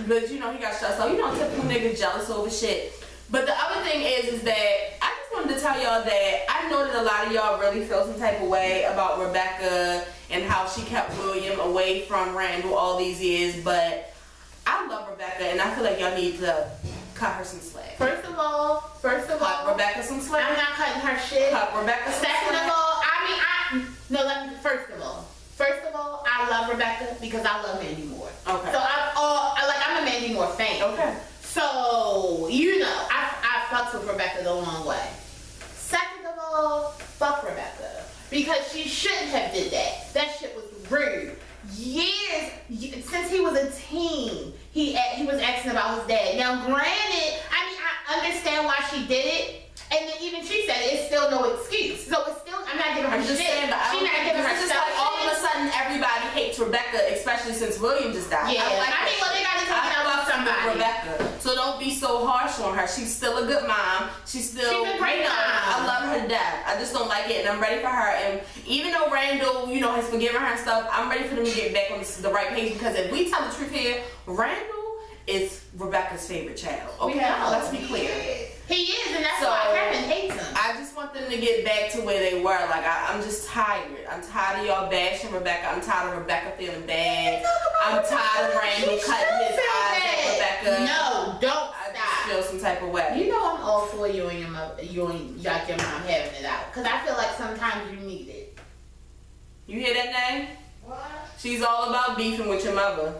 But he got shut. So typical nigga jealous over shit. But the other thing is that I just wanted to tell y'all that I know that a lot of y'all really feel some type of way about Rebecca and how she kept William away from Randall all these years. But I love Rebecca, and I feel like y'all need to cut her some slack. First of all, cut Rebecca some slack. I'm not cutting her shit. Cut Rebecca some slack. Second of all, first of all, I love Rebecca because I love Mandy Moore. Okay. So I'm a Mandy Moore fan. Okay. So I fucked with Rebecca the long way. Second of all, fuck Rebecca because she shouldn't have did that. That shit was rude. Years since he was a teen, he was asking about his dad. Now, granted, I understand why she did it, And then even she said it's still no excuse. So it's still, I'm not giving her shit. She's not giving her shit. It's just like all of a sudden everybody hates Rebecca, especially since William just died. Yeah, I mean, well, they gotta take care of somebody. Rebecca. So don't be so harsh on her. She's still a good mom. She's a great mom. I love her to death. I just don't like it, and I'm ready for her. And even though Randall, has forgiven her and stuff, I'm ready for them to get back on the right page, because if we tell the truth here, Randall is Rebecca's favorite child. Okay, let's be clear. He is, and that's why Kevin hates him. I just want them to get back to where they were. Like, I'm just tired. I'm tired of y'all bashing Rebecca. I'm tired of Rebecca feeling bad. I'm tired of Randall cutting his eyes at Rebecca. No, don't I just feel some type of way. You know I'm all for you and your mother, your mom having it out. Because I feel like sometimes you need it. You hear that, Nay? What? She's all about beefing with your mother.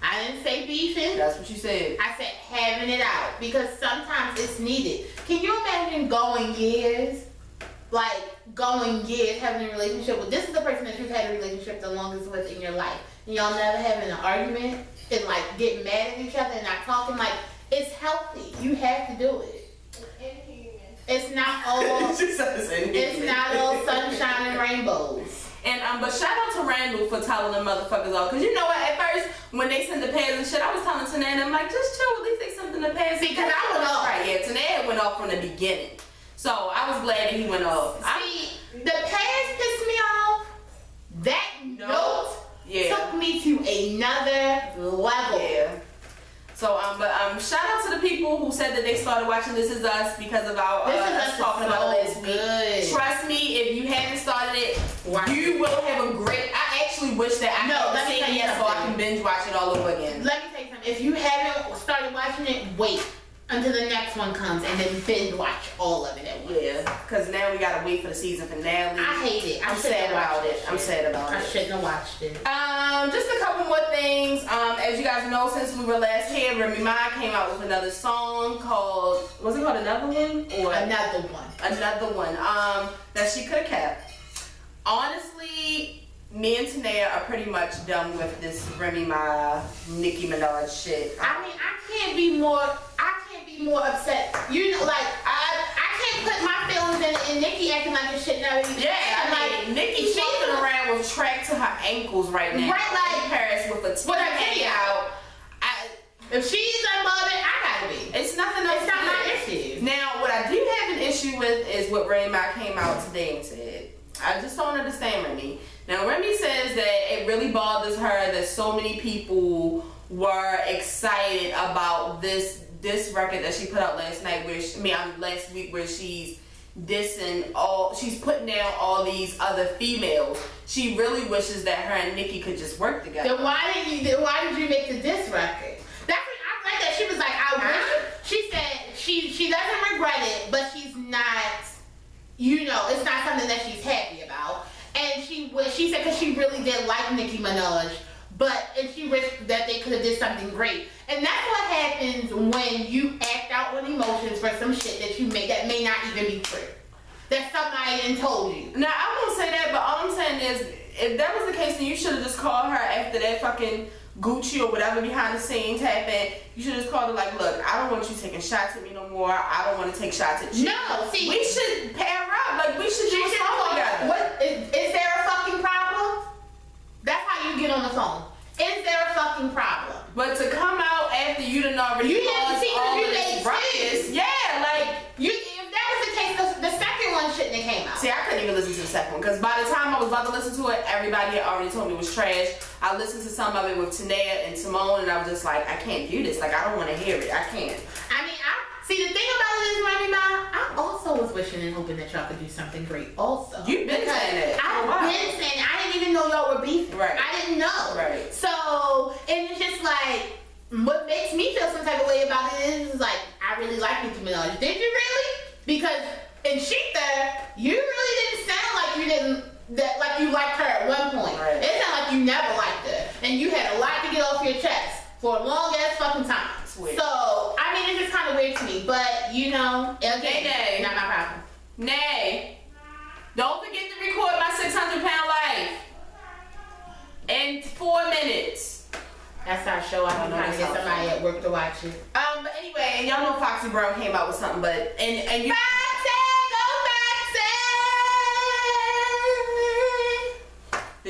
I didn't say beefing. That's what you said. I said having it out, because sometimes it's needed. Can you imagine going years having a relationship with, this is the person that you've had a relationship the longest with in your life, and y'all never having an argument and like getting mad at each other and not talking? Like, it's healthy. You have to do it. It's not all it's not all sunshine and rainbows. And but shout out to Randall for telling them motherfuckers off. Cause you know what, at first when they sent the pads and shit, I was telling Tanae and I'm like, just chill, at least they sent them the pads. Because I went off. Right, yeah, Tanae went off from the beginning. So I was glad that he went off. See, the pads pissed me off. That note took me to another level. Yeah. So shout out to the people who said that they started watching This Is Us because of our us talking about it last week. Trust me, if you haven't started it, you will have a great. I actually wish that I had seen it yet so I can binge watch it all over again. Let me tell you something. If you haven't started watching it, wait until the next one comes and then binge watch all of it at once. Yeah, because now we gotta wait for the season finale. I hate it. I'm sad about it. I'm sad about it. I shouldn't have watched it. Just a couple more things. As you guys know, since we were last here, Remy came out with another song called, was it called Another One? Or Another One. Another One. That she could have kept. Honestly, me and Tanae are pretty much done with this Remy Nicki Minaj shit. I mean, I can't be more upset. You know, like I can't put my feelings in Nicki acting like this shit never even. Yeah, I mean, Nicki's walking around with track to her ankles right now. Right, like Paris with a titty out. If she's unbothered, I gotta be. It's nothing else. It's not my issue. Now, what I do have an issue with is what Remy came out today and said. I just don't understand Remy. Now, Remy says that it really bothers her that so many people were excited about this record that she put out last week, where she's dissing she's putting down all these other females. She really wishes that her and Nicki could just work together. Then why did you make the diss record? That's what I read that she was like, I wish. She said she doesn't regret it, but she's not. It's not something that she's happy about. And she said because she really did like Nicki Minaj, and she wished that they could have did something great. And that's what happens when you act out on emotions for some shit that may not even be true. That somebody done told you. Now, I won't say that, but all I'm saying is, if that was the case, then you should have just called her after that fucking Gucci or whatever behind the scenes happened. You should have just called her like, look, I don't want you taking shots at me no more. I don't want to take shots at you. No, see. We should pair up. Like, we should do a song together. What, is there a fucking problem? That's how you get on the phone. Is there a fucking problem? But to come out after you done already caused all this ruckus, if that was the case, the second one shouldn't have came out. See, I couldn't even listen to the second one because by the time I was about to listen to it, everybody had already told me it was trash. I listened to some of it with Tanae and Simone, and I was just like, I can't do this. Like, I don't want to hear it. I can't. I mean, see, the thing about it is, Remy, I also was wishing and hoping that y'all could do something great also. You've been saying that. I've been saying it. I didn't even know y'all were beefing. Right. I didn't know. Right. So, and it's just like, what makes me feel some type of way about it is like, I really like Nicki Minaj. Did you really? Because in Sheetha, you really didn't sound like you liked her at one point. Right. It sounded like you never liked her. And you had a lot to get off your chest for a long ass fucking time. Sweet. So, I mean, it's just kind of weird to me. But, again, not my problem. Nay, don't forget to record my 600-pound life in 4 minutes. That's our show. I'm trying to get somebody at work to watch it. But anyway, and y'all know Foxy Brown came out with something, and you. Foxy!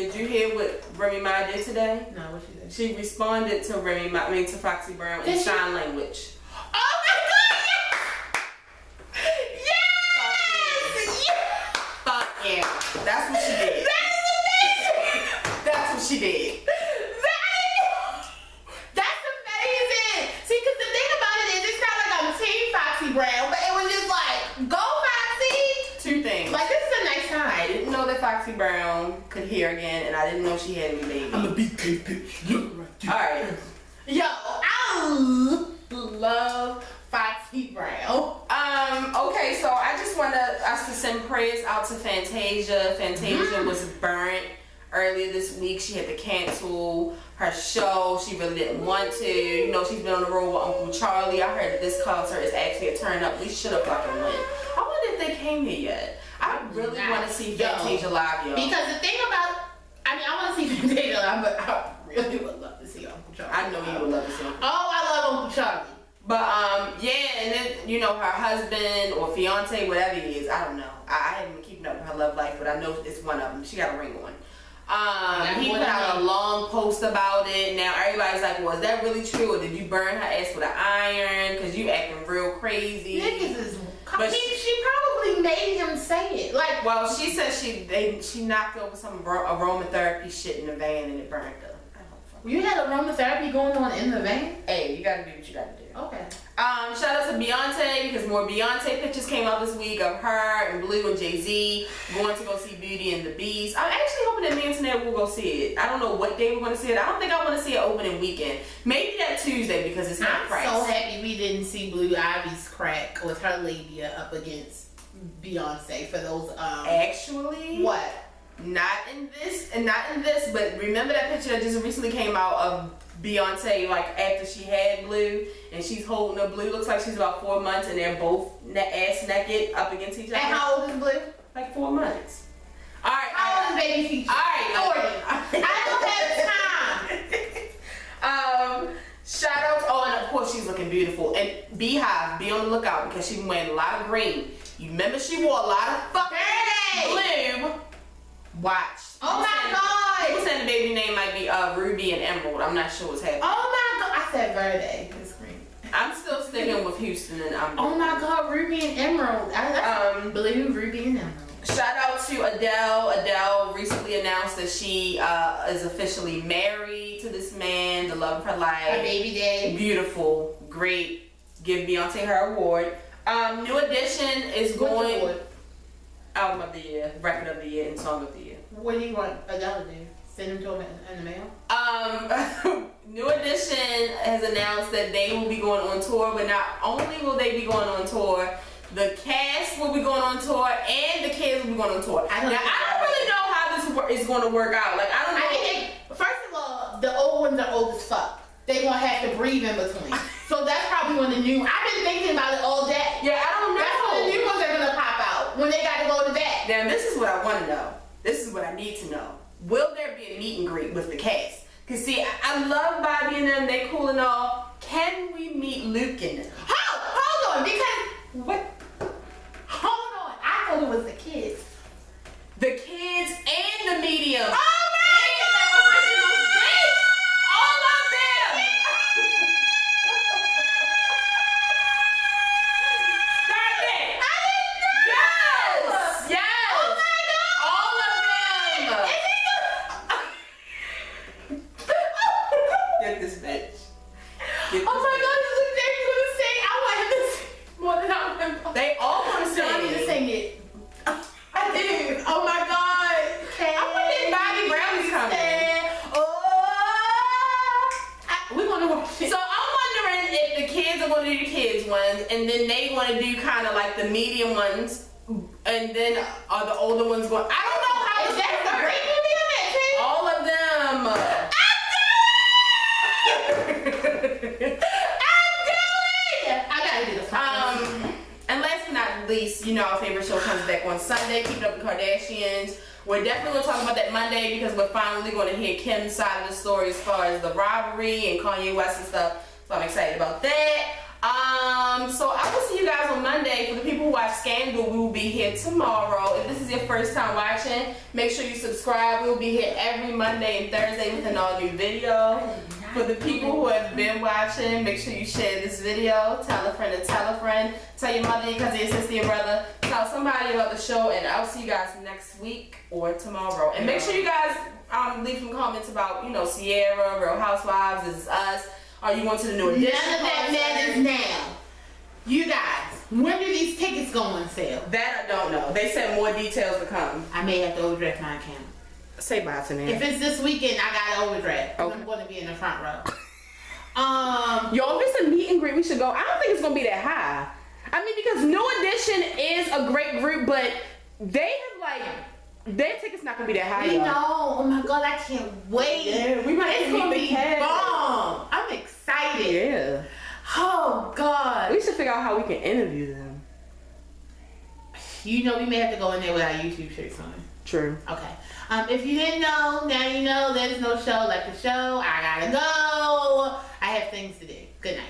Did you hear what Remy Ma did today? No, what she did? She responded to to Foxy Brown in sign language. Oh my God! Yes! Yes! Fuck yeah. That's what she did. That is amazing! That's what she did. That's amazing! See, because the thing about it is, it's not like I'm Team Foxy Brown, but it was just like, go Foxy! Two things. Like, this is a nice I time. didn't know that Foxy Brown could hear again, and I didn't know she had any baby. I'm a BK bitch. Look right there. Alright. Yo, I love Foxy Brown. Okay, so I just want us to send prayers out to Fantasia. Fantasia was burnt earlier this week. She had to cancel her show. She really didn't want to. You know, she's been on the road with Uncle Charlie. I heard that this concert is actually a turn up. We should have fucking went. I wonder if they came here yet. I really want to see Fantasia live, y'all. Because the thing about, I mean, I want to see Fantasia live, but I really would love to see Uncle Charlie. I know you would love to see Uncle Charlie. Oh, I love Uncle Charlie. But yeah, and then you know her husband or fiance, whatever he is, I don't know. I haven't been keeping up with her love life, but I know it's one of them. She got a ring on. He put out a long post about it. Now everybody's like, "Well, is that really true, or did you burn her ass with an iron? Cause you acting real crazy." Niggas is, But she probably made him say it. Like, well, she said she knocked over some aromatherapy shit in the van and it burned her. you had aromatherapy going on in the van? Hey, you gotta do what you gotta do. Okay. Shout out to Beyonce because more Beyonce pictures came out this week of her and Blue and Jay-Z going to go see Beauty and the Beast. I'm actually hoping that me and Tanette will go see it. I don't know what day we're going to see it. I don't think I want to see it opening weekend. Maybe that Tuesday because it's not priced. I'm so happy we didn't see Blue Ivy's crack with her labia up against Beyonce for those. Actually, what? Not in this, but remember that picture that just recently came out of Beyonce, like after she had Blue, and she's holding her. Blue looks like she's about 4 months, and they're both ass naked up against each other. And how old is Blue? Like 4 months. All right. How old is Baby Feature? All right. 40. I don't have time. Shout out. Oh, and of course she's looking beautiful. And Beehive, be on the lookout because she's wearing a lot of green. You remember she wore a lot of fucking blue. Watch. Oh my God. People saying the baby name might be Ruby and Emerald. I'm not sure what's happening. Oh my God. I said Verde. It's green. I'm still sticking with Houston and Oh my God. Ruby and Emerald. Blue, Ruby, and Emerald. Shout out to Adele. Adele recently announced that she is officially married to this man, the love of her life. Her baby daddy. Beautiful, great. Give Beyonce her award. New Edition is going. What's Album of the year, record of the year, and song of the year. What do you want Adele to do? Send them to him in the mail? New Edition has announced that they will be going on tour, but not only will they be going on tour, the cast will be going on tour, and the kids will be going on tour. I don't really know how this is going to work out. Like, I don't know. First of all, the old ones are old as fuck. They gonna have to breathe in between. So that's probably when the new. I've been thinking about it all day. Yeah, I don't know. That's when the new ones are gonna pop out when they got to go to bed. Now, this is what I want to know. This is what I need to know. Will there be a meet and greet with the cast? Cause see, I love Bobby and them. They cool and all. Can we meet Luke and them? Hold on, because what? Hold on, I thought it was the kids. The kids and the medium. Oh my God! All of them. Start it. I didn't know. Yes. Yes. Oh my God! All of them. Get this bitch. Get Oh my this God! This is James gonna sing. I want him to sing more than I want him. bitch. They all want to So I need to sing. sing it. I do. Oh my God. I wonder if Bobby Brown is coming. We're gonna watch it. So I'm wondering if the kids are going to do the kids ones, and then they want to do kind of like the medium ones, and then are the older ones going? I don't know how Is it's that the gonna great work. movie on that too? All of them. I'm doing. I gotta do the song. And last but not least, you know our favorite show comes back on Sunday, Keeping Up with the Kardashians. We're definitely going to talk about that Monday because we're finally going to hear Kim's side of the story as far as the robbery and Kanye West and stuff. So I'm excited about that. So I will see you guys on Monday. For the people who who watch Scandal, we will be here tomorrow. If this is your first time watching, make sure you subscribe. We will be here every Monday and Thursday with an all new video. For the people who have been watching, make sure you share this video. Tell a friend to tell a friend. Tell your mother, your cousin, your sister, your brother. Tell somebody about the show, and I'll see you guys next week or tomorrow. And make sure you guys leave some comments about, you know, Ciara, Real Housewives, This Is Us. Are you going to the new edition? None of that matters now. You guys, when do these tickets go on sale? That I don't know. They said more details to come. I may have to overdraft my account. Say bye to me. If it's this weekend, I gotta overdraft. Okay. I'm going to be in the front row. Yo, if it's a meet and greet, we should go. I don't think it's gonna be that high. I mean, because New Edition is a great group, but they have like their tickets not gonna be that high. We y'all. know. Oh my god, I can't wait. Yeah, we might It's meet gonna the be cast. bomb. I'm excited. Yeah. Oh god. We should figure out how we can interview them. You know, we may have to go in there with our YouTube shirts on. True. Okay. If you didn't know, now you know. There's no show like the show. I gotta go. I have things to do. Good night.